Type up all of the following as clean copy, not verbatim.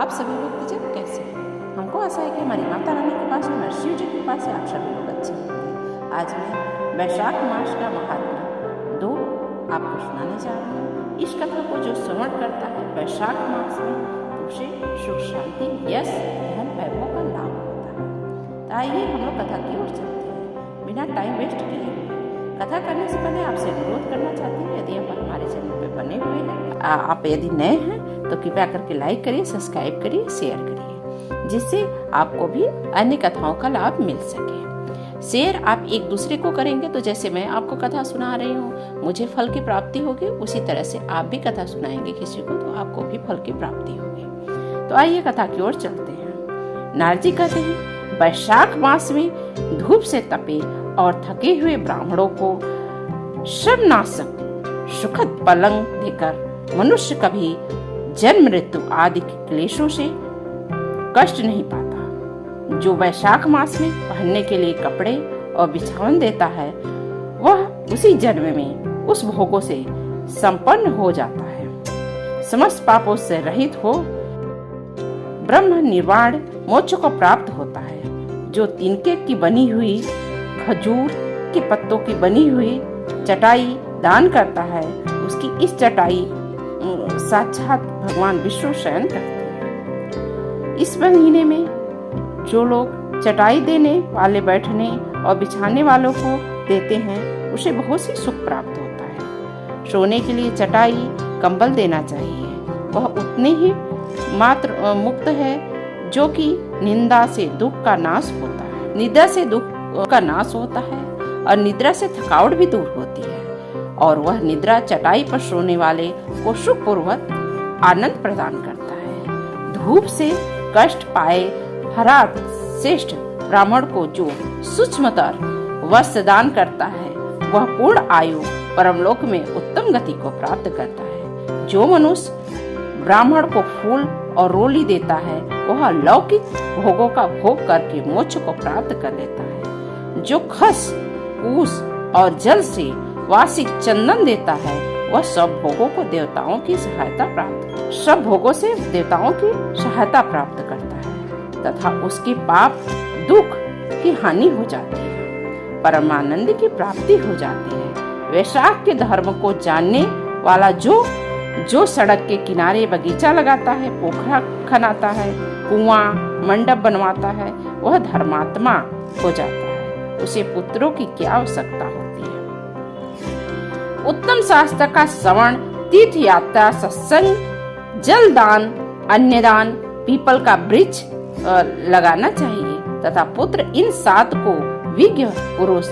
आप सभी लोग जब कैसे हैं? हमको आशा है कि हमारी माता रानी के पास, हमारे शिव जी के पास आप सभी लोग अच्छे होंगे। आज मैं वैशाख मास का महात्मा 2 आपको सुनाने जा रही हूँ। इस कथा को जो श्रवण करता है वैशाख मास में तो उसे सुख शांति, यश, धन, वैभव का लाभ होता है। तो आइए हम लोग कथा की ओर चलते हैं बिना टाइम वेस्ट किए हुए। कथा करने से पहले आपसे अनुरोध करना चाहती हूँ, यदि आप हमारे चैनल पर बने हुए हैं, आप यदि नए हैं तो कृपया करके लाइक करिए, सब्सक्राइब करिए, शेयर करिए, जिससे आपको भी अन्य कथाओं का लाभ मिल सके। शेयर आप एक दूसरे को करेंगे तो जैसे मैं आपको कथा सुना रही हूँ मुझे फल की प्राप्ति होगी, उसी तरह से आप भी कथा सुनाएंगे किसी को तो आपको भी फल की प्राप्ति होगी। तो आइए कथा की ओर चलते हैं। नारद जी कहते हैं, वैशाख मास में धूप से तपे और थके हुए ब्राह्मणों को श्रमनाशक सुखद पलंग देकर मनुष्य कभी जन्म मृत्यु आदि के क्लेशों से कष्ट नहीं पाता। जो वैशाख मास में पहनने के लिए कपड़े और बिछावन देता है वह उसी जन्म में उस भोगों से संपन्न हो जाता है, समस्त पापों से रहित हो ब्रह्म निर्वाण मोक्ष को प्राप्त होता है। जो तिनके की बनी हुई, खजूर के पत्तों की बनी हुई चटाई दान करता है उसकी इस चटाई साक्षात भगवान विष्णु शयन करते हैं। इस महीने में जो लोग चटाई देने वाले, बैठने और बिछाने वालों को देते हैं उसे बहुत सी सुख प्राप्त होता है। सोने के लिए चटाई, कंबल देना चाहिए। वह उतने ही मात्र मुक्त है जो कि निंदा से दुख का नाश होता है, निद्रा से दुख का नाश होता है और निद्रा से थकावट भी दूर होती है। और वह निद्रा चटाई पर सोने वाले को सुखपूर्वक आनंद प्रदान करता है। धूप से कष्ट पाए हरात श्रेष्ठ ब्राह्मण को जो सूक्ष्मतर वस्त्र दान करता है वह पूर्ण आयु परमलोक में उत्तम गति को प्राप्त करता है। जो मनुष्य ब्राह्मण को फूल और रोली देता है वह लौकिक भोगों का भोग करके मोक्ष को प्राप्त कर लेता है। जो खस, कूस और जल से वार्षिक चंदन देता है वह सब भोगों से देवताओं की सहायता प्राप्त करता है तथा उसके पाप दुख की हानि हो जाती है, परमानंद की प्राप्ति हो जाती है। वैशाख के धर्म को जानने वाला जो सड़क के किनारे बगीचा लगाता है, पोखरा खनाता है, कुआं मंडप बनवाता है वह धर्मात्मा हो जाता है। उसे पुत्रों की क्या आवश्यकता होती है। उत्तम शास्त्र का श्रवण, तीर्थ यात्रा, सत्संग, जल दान, अन्नदान, पीपल का वृक्ष लगाना चाहिए तथा पुत्र, इन 7 को विज्ञ पुरुष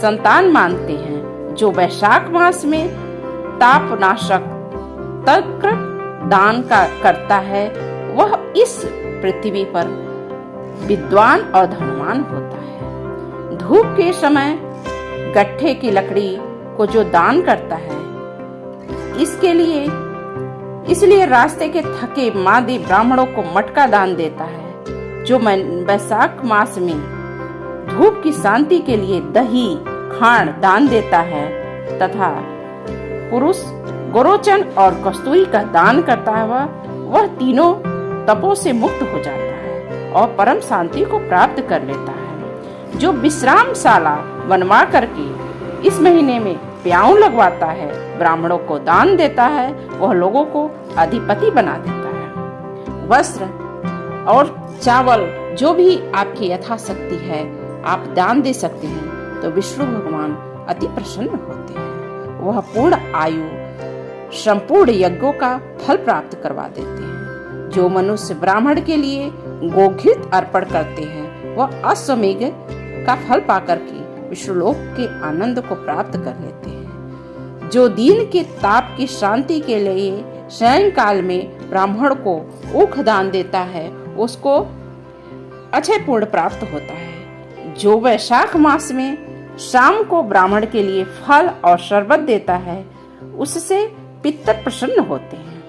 संतान मानते हैं। जो वैशाख मास में तापनाशक तक्र दान करता है वह इस पृथ्वी पर विद्वान और धनवान होता है। धूप के समय गट्ठे की लकड़ी को जो दान करता है इसलिए रास्ते के थके मादी ब्राह्मणों को मटका दान देता है। जो वैशाख मास में धूप की शांति के लिए दही, खांड दान देता है तथा पुरुष गोरोचन और कस्तूरी का दान करता है वह तीनों तपों से मुक्त हो जाता है और परम शांति को प्राप्त कर लेता है। जो विश्रामशाला बनवा करके इस महीने में प्याऊ लगवाता है, ब्राह्मणों को दान देता है, वह लोगों को अधिपति बना देता है। वस्त्र और चावल जो भी आपकी यथाशक्ति है आप दान दे सकते हैं तो विष्णु भगवान अति प्रसन्न होते हैं। वह पूर्ण आयु संपूर्ण यज्ञों का फल प्राप्त करवा देते हैं। जो मनुष्य ब्राह्मण के लिए गोघृत अर्पण करते हैं वह अश्वमेघ का फल पाकर के विष्णुलोक के आनंद को प्राप्त कर लेते हैं। जो दिन के ताप की शांति के लिए सायंकाल में ब्राह्मण को ऊख दान देता है उसको अक्षय पूर्ण प्राप्त होता है। जो वैशाख मास में शाम को ब्राह्मण के लिए फल और शरबत देता है उससे पितर प्रसन्न होते हैं।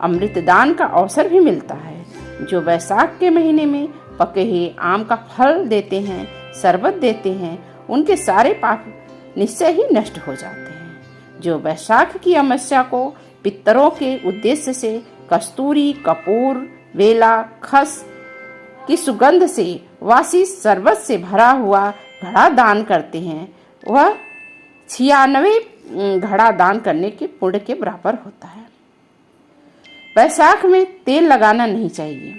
अमृत दान का अवसर भी मिलता है। जो वैशाख के महीने में पके हुए आम का फल देते हैं, शरबत देते हैं, उनके सारे पाप निश्चय ही नष्ट हो जाते हैं। जो वैशाख की अमावस्या को पितरों के उद्देश्य से कस्तूरी, कपूर, वेला खस की सुगंध से वासी शरबत से भरा हुआ घड़ा दान करते हैं, वह 96 घड़ा दान करने के पुण्य के बराबर होता है। वैशाख में तेल लगाना नहीं चाहिए,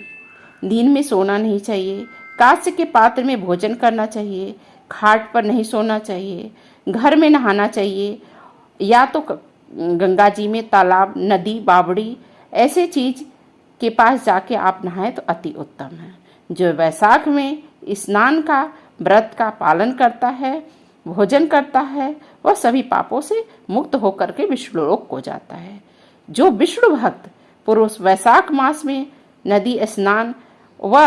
दिन में सोना नहीं चाहिए, कांस्य के पात्र में भोजन करना चाहिए, खाट पर नहीं सोना चाहिए, घर में नहाना चाहिए, या तो गंगा जी में, तालाब, नदी, बावड़ी ऐसे चीज के पास जाके आप नहाएं तो अति उत्तम है। जो वैशाख में स्नान का व्रत का पालन करता है, भोजन करता है, वह सभी पापों से मुक्त होकर के विष्णु लोक को जाता है। जो विष्णु भक्त पुरुष वैशाख मास में नदी स्नान व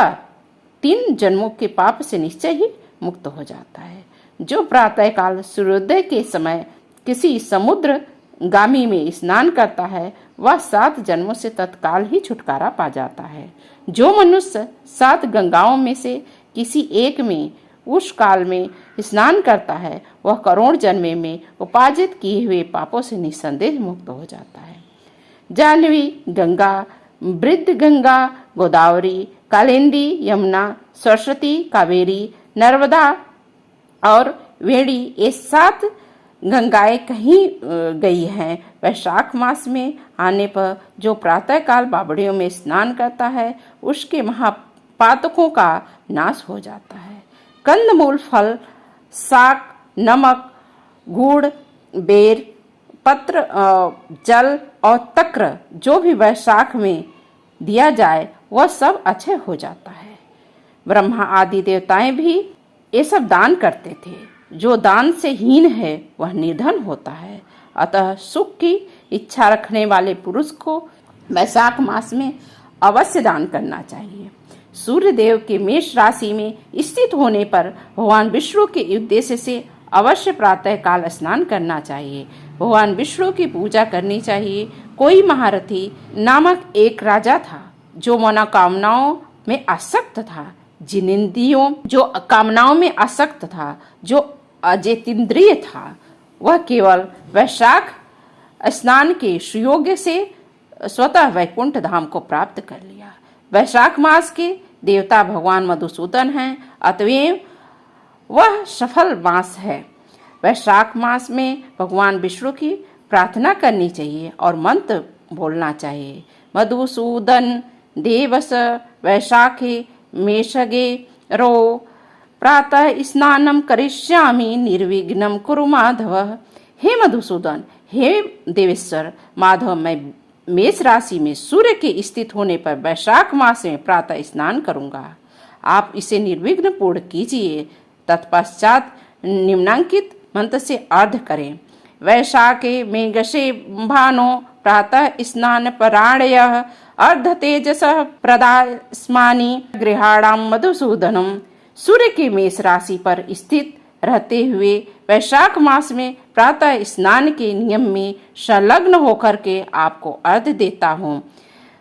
3 जन्मों के पाप से निश्चय ही मुक्त हो जाता है। जो प्रातःकाल सूर्योदय के समय किसी समुद्र गामी में स्नान करता है, वह 7 जन्मों से तत्काल ही छुटकारा पा जाता है। जो मनुष्य 7 गंगाओं में से किसी एक में उस काल में स्नान करता है, वह करोड़ जन्मे में उपार्जित किए हुए पापों से निस्संदेह मुक्त हो जाता है। जाह्नवी गंगा, वृद्ध गंगा, गोदावरी, कालिंदी, यमुना, सरस्वती, कावेरी, नर्मदा और वेणी, ये 7 गंगाएं कहीं गई हैं। वैशाख मास में आने पर जो प्रातःकाल बावड़ियों में स्नान करता है, उसके महापातकों का नाश हो जाता है। कंदमूल, फल, शाक, नमक, गुड़, बेर, पत्र, जल और तक्र जो भी वैशाख में दिया जाए वह सब अच्छे हो जाता है। ब्रह्मा आदि देवताएं भी ये सब दान करते थे। जो दान से हीन है वह निर्धन होता है। अतः सुख की इच्छा रखने वाले पुरुष को वैशाख मास में अवश्य दान करना चाहिए। सूर्य देव के मेष राशि में स्थित होने पर भगवान विष्णु के उद्देश्य से अवश्य प्रातः काल स्नान करना चाहिए। भगवान विष्णु की पूजा करनी चाहिए। कोई महारथी नामक एक राजा था जो मनोकामनाओं में आसक्त था, जिनेंद्रियों जो कामनाओं में आसक्त था, जो अजितेंद्रिय था। वह केवल वैशाख स्नान के सुयोग्य से स्वतः वैकुंठ धाम को प्राप्त कर लिया। वैशाख मास के देवता भगवान मधुसूदन हैं, अतएव वह सफल मास है। वैशाख मास में भगवान विष्णु की प्रार्थना करनी चाहिए और मंत्र बोलना चाहिए। मधुसूदन देवस वैशाखे मेषगे रो प्रातः स्नानम करिष्यामि निर्विघ्नं कुरु माधव। हे मधुसूदन, हे देवेश्वर माधव, मैं मेष राशि में सूर्य के स्थित होने पर वैशाख मास में प्रातः स्नान करूंगा। आप इसे निर्विघ्न पूर्ण कीजिए। तत्पश्चात निम्नांकित मंत्र से अर्घ करें। वैशाखे मेघसे भानो प्रातः स्नान परायणः अर्ध तेजस प्रदास्मानि गृहाणाम मधुसूदनम। सूर्य के मेष राशि पर स्थित रहते हुए वैशाख मास में प्रातः स्नान के नियम में संलग्न होकर के आपको अर्घ देता हूँ।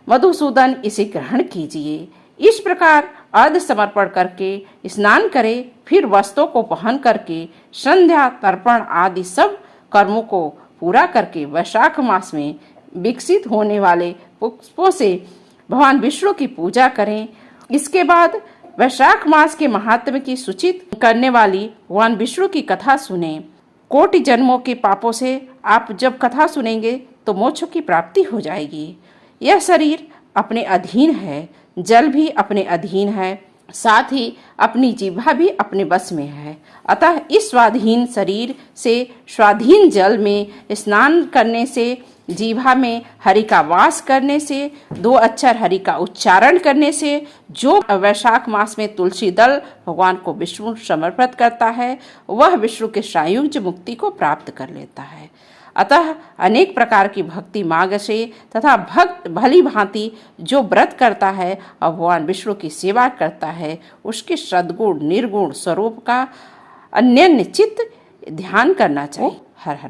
मधुसूदन, इसे ग्रहण कीजिए। इस प्रकार अर्घ समर्पण करके स्नान करें। फिर वस्त्रों को पहन करके संध्या, तर्पण आदि सब कर्मों को पूरा करके वैशाख मास में विकसित होने वाले पुष्पों से भगवान विष्णु की पूजा करें। इसके बाद वैशाख मास के महात्म्य की सूचित करने वाली भगवान विष्णु की कथा सुने। कोटि जन्मों के पापों से आप जब कथा सुनेंगे तो मोक्ष की प्राप्ति हो जाएगी। यह शरीर अपने अधीन है, जल भी अपने अधीन है, साथ ही अपनी जीवा भी अपने बस में है। अतः इस स्वाधीन शरीर से स्वाधीन जल में स्नान करने से, जीवा में हरि का वास करने से, 2 अक्षर हरि का उच्चारण करने से, जो वैशाख मास में तुलसी दल भगवान को विष्णु समर्पित करता है, वह विष्णु के सायुज्य मुक्ति को प्राप्त कर लेता है। अतः अनेक प्रकार की भक्ति मार्ग से तथा भक्त भली भांति जो व्रत करता है और भगवान विष्णु की सेवा करता है, उसके सद्गुण निर्गुण स्वरूप का अन्य चित्त ध्यान करना चाहिए। हर हर